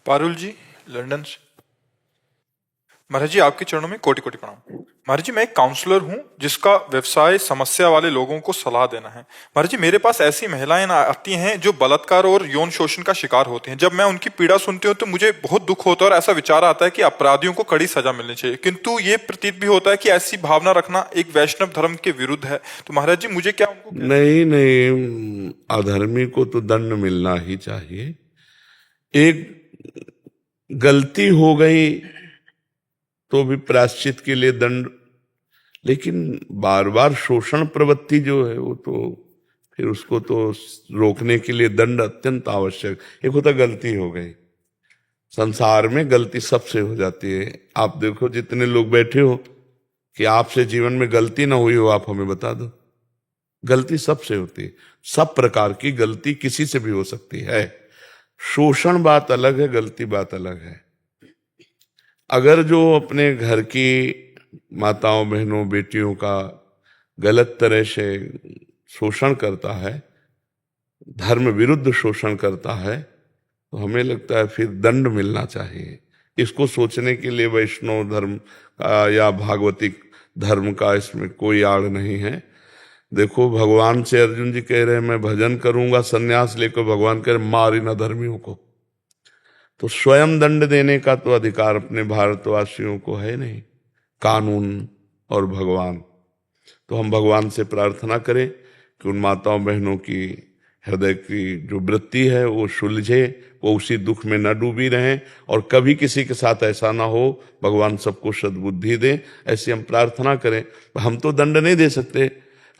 पारुल जी, London से। महाराज जी, आपके चरणों में कोटि कोटि प्रणाम। महाराज जी, मैं एक काउंसलर हूँ जिसका व्यवसाय समस्या वाले लोगों को सलाह देना है। महाराज जी, मेरे पास ऐसी महिलाएं आती हैं जो बलात्कार और यौन शोषण का शिकार होती हैं। जब मैं उनकी पीड़ा सुनती हूँ तो मुझे बहुत दुख होता है और ऐसा विचार आता है कि अपराधियों को कड़ी सजा मिलनी चाहिए, किंतु ये प्रतीत भी होता है कि ऐसी भावना रखना एक वैष्णव धर्म के विरुद्ध है। तो महाराज जी, मुझे क्या उनको नहीं नहीं, अधर्मी को तो दंड मिलना ही चाहिए। एक गलती हो गई तो भी प्रायश्चित के लिए दंड, लेकिन बार बार शोषण प्रवृत्ति जो है वो तो फिर उसको तो रोकने के लिए दंड अत्यंत आवश्यक। एक होता गलती हो गई, संसार में गलती सबसे हो जाती है। आप देखो जितने लोग बैठे हो कि आपसे जीवन में गलती ना हुई हो, आप हमें बता दो। गलती सबसे होती है, सब प्रकार की गलती किसी से भी हो सकती है। शोषण बात अलग है, गलती बात अलग है। अगर जो अपने घर की माताओं बहनों बेटियों का गलत तरह से शोषण करता है, धर्म विरुद्ध शोषण करता है, तो हमें लगता है फिर दंड मिलना चाहिए। इसको सोचने के लिए वैष्णव धर्म का या भागवतिक धर्म का इसमें कोई आड़ नहीं है। देखो, भगवान से अर्जुन जी कह रहे हैं मैं भजन करूंगा, सन्यास लेकर भगवान कह रहे मार इन अधर्मियों को। तो स्वयं दंड देने का तो अधिकार अपने भारतवासियों को है नहीं, कानून और भगवान। तो हम भगवान से प्रार्थना करें कि उन माताओं बहनों की हृदय की जो वृत्ति है वो सुलझे, वो उसी दुख में न डूबी रहें और कभी किसी के साथ ऐसा ना हो। भगवान सबको सद्बुद्धि दे, ऐसी हम प्रार्थना करें। हम तो दंड नहीं दे सकते,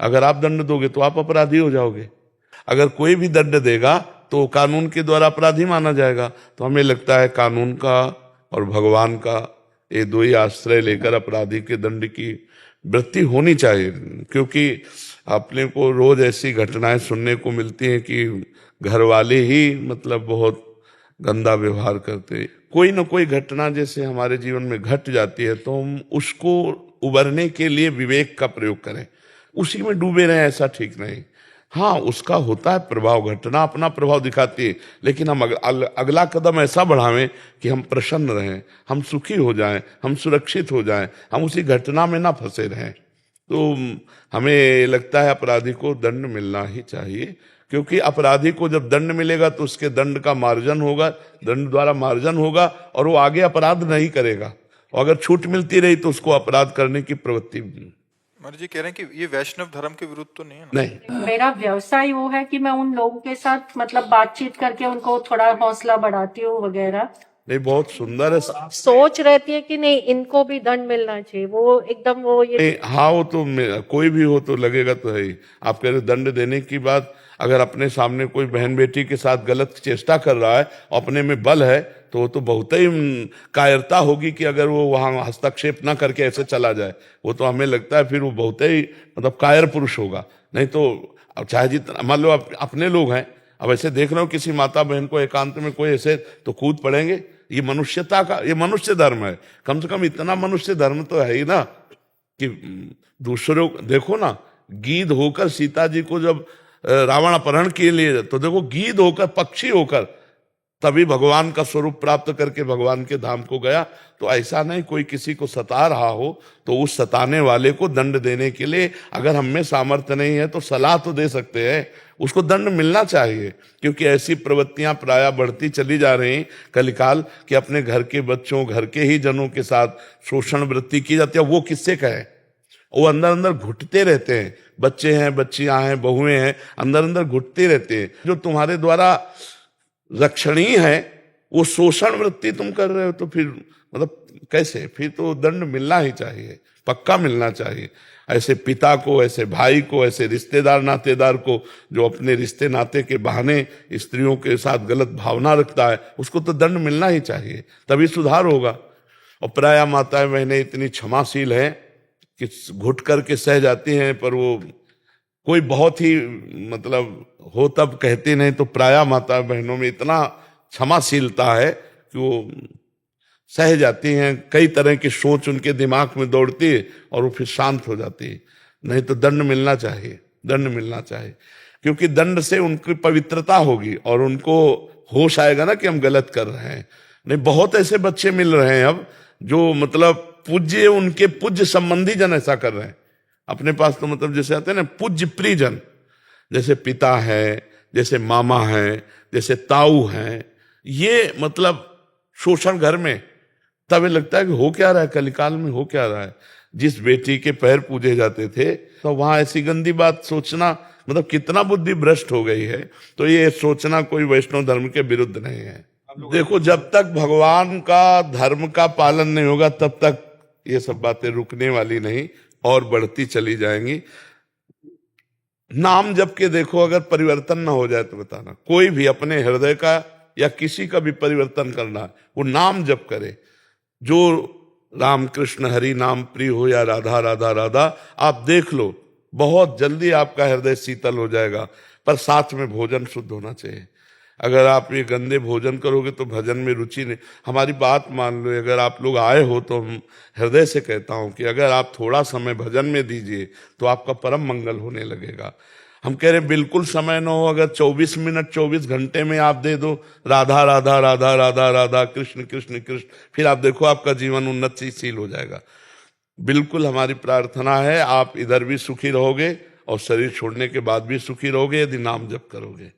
अगर आप दंड दोगे तो आप अपराधी हो जाओगे। अगर कोई भी दंड देगा तो कानून के द्वारा अपराधी माना जाएगा। तो हमें लगता है कानून का और भगवान का ये दो ही आश्रय लेकर अपराधी के दंड की वृत्ति होनी चाहिए। क्योंकि अपने को रोज ऐसी घटनाएं सुनने को मिलती हैं कि घर वाले ही मतलब बहुत गंदा व्यवहार करते हैं। कोई ना कोई घटना जैसे हमारे जीवन में घट जाती है तो हम उसको उबरने के लिए विवेक का प्रयोग करें, उसी में डूबे रहें, ऐसा ठीक नहीं। हाँ, उसका होता है प्रभाव, घटना अपना प्रभाव दिखाती है, लेकिन हम अगला कदम ऐसा बढ़ावें कि हम प्रसन्न रहें, हम सुखी हो जाएं, हम सुरक्षित हो जाएं, हम उसी घटना में ना फंसे रहें। तो हमें लगता है अपराधी को दंड मिलना ही चाहिए, क्योंकि अपराधी को जब दंड मिलेगा तो उसके दंड का मार्जन होगा, दंड द्वारा मार्जन होगा और वो आगे अपराध नहीं करेगा। और अगर छूट मिलती रही तो उसको अपराध करने की प्रवृत्ति। महाराज जी कह रहे हैं कि ये वैष्णव धर्म के विरुद्ध तो नहीं है ना? नहीं, मेरा व्यवसाय वो है कि मैं उन लोगों के साथ मतलब बातचीत करके उनको थोड़ा हौसला बढ़ाती हूँ वगैरह। नहीं, बहुत सुंदर है। सोच रहती है कि नहीं, इनको भी दंड मिलना चाहिए। वो एकदम वो ये नहीं, हाँ, वो तो कोई भी हो तो लगेगा तो है ही। आप कह रहे दंड देने की बात, अगर अपने सामने कोई बहन बेटी के साथ गलत चेष्टा कर रहा है, अपने में बल है, तो वो तो बहुत ही कायरता होगी कि अगर वो वहां हस्तक्षेप ना करके ऐसे चला जाए। वो तो हमें लगता है फिर वो बहुत ही मतलब कायर पुरुष होगा। नहीं तो अब चाहे जितना मान लो अपने लोग हैं, अब ऐसे देख रहे हो किसी माता बहन को एकांत में कोई ऐसे, तो कूद पड़ेंगे। ये मनुष्यता का, ये मनुष्य धर्म है। कम से कम इतना मनुष्य धर्म तो है ही ना कि दूसरों देखो ना, गीध होकर सीता जी को जब रावण अपहरण के लिए, तो देखो गीध होकर, पक्षी होकर तभी भगवान का स्वरूप प्राप्त करके भगवान के धाम को गया। तो ऐसा नहीं कोई किसी को सता रहा हो तो उस सताने वाले को दंड देने के लिए अगर हम में सामर्थ्य नहीं है तो सलाह तो दे सकते हैं, उसको दंड मिलना चाहिए। क्योंकि ऐसी प्रवृत्तियां प्रायः बढ़ती चली जा रही कलिकाल कि अपने घर के बच्चों, घर के ही जनों के साथ शोषण वृत्ति की जाती है। वो किससे कहे, वो अंदर अंदर घुटते रहते हैं। बच्चे हैं, बच्चियां हैं, बहुएं हैं, अंदर अंदर घुटते रहते हैं। जो तुम्हारे द्वारा रक्षणीय है वो शोषण वृत्ति तुम कर रहे हो, तो फिर मतलब कैसे, फिर तो दंड मिलना ही चाहिए, पक्का मिलना चाहिए। ऐसे पिता को, ऐसे भाई को, ऐसे रिश्तेदार नातेदार को जो अपने रिश्ते नाते के बहाने स्त्रियों के साथ गलत भावना रखता है, उसको तो दंड मिलना ही चाहिए, तभी सुधार होगा। और प्रायः माताएं बहनें इतनी क्षमाशील हैं कि घुट करके सह जाती हैं, पर वो कोई बहुत ही मतलब हो तब कहती नहीं। तो प्रायः माता बहनों में इतना क्षमाशीलता है कि वो सह जाती हैं। कई तरह की सोच उनके दिमाग में दौड़ती है और वो फिर शांत हो जाती है। नहीं तो दंड मिलना चाहिए, दंड मिलना चाहिए, क्योंकि दंड से उनकी पवित्रता होगी और उनको होश आएगा ना कि हम गलत कर रहे हैं। नहीं, बहुत ऐसे बच्चे मिल रहे हैं अब जो मतलब पूज्य, उनके पूज्य संबंधी जन ऐसा कर रहे हैं अपने पास। तो मतलब जैसे आते हैं ना पूज्य प्रियजन, जैसे पिता है, जैसे मामा है, जैसे ताऊ है, ये मतलब शोषण घर में। तब लगता है कि हो क्या रहा है, कलिकाल में हो क्या रहा है। जिस बेटी के पैर पूजे जाते थे तो वहां ऐसी गंदी बात सोचना, मतलब कितना बुद्धि भ्रष्ट हो गई है। तो ये सोचना कोई वैष्णव धर्म के विरुद्ध नहीं है। देखो, जब तक भगवान का धर्म का पालन नहीं होगा तब तक ये सब बातें रुकने वाली नहीं और बढ़ती चली जाएंगी। नाम जप के देखो, अगर परिवर्तन ना हो जाए तो बताना। कोई भी अपने हृदय का या किसी का भी परिवर्तन करना है, वो नाम जप करे। जो राम कृष्ण हरि नाम प्रिय हो या राधा राधा राधा, आप देख लो बहुत जल्दी आपका हृदय शीतल हो जाएगा। पर साथ में भोजन शुद्ध होना चाहिए। अगर आप ये गंदे भोजन करोगे तो भजन में रुचि नहीं। हमारी बात मान लो, अगर आप लोग आए हो तो हम हृदय से कहता हूं कि अगर आप थोड़ा समय भजन में दीजिए तो आपका परम मंगल होने लगेगा। हम कह रहे हैं बिल्कुल समय न हो, अगर 24 मिनट 24 घंटे में आप दे दो राधा राधा राधा राधा राधा कृष्ण कृष्ण कृष्ण, फिर आप देखो आपका जीवन उन्नतिशील हो जाएगा। बिल्कुल हमारी प्रार्थना है आप इधर भी सुखी रहोगे और शरीर छोड़ने के बाद भी सुखी रहोगे यदि नाम जप करोगे।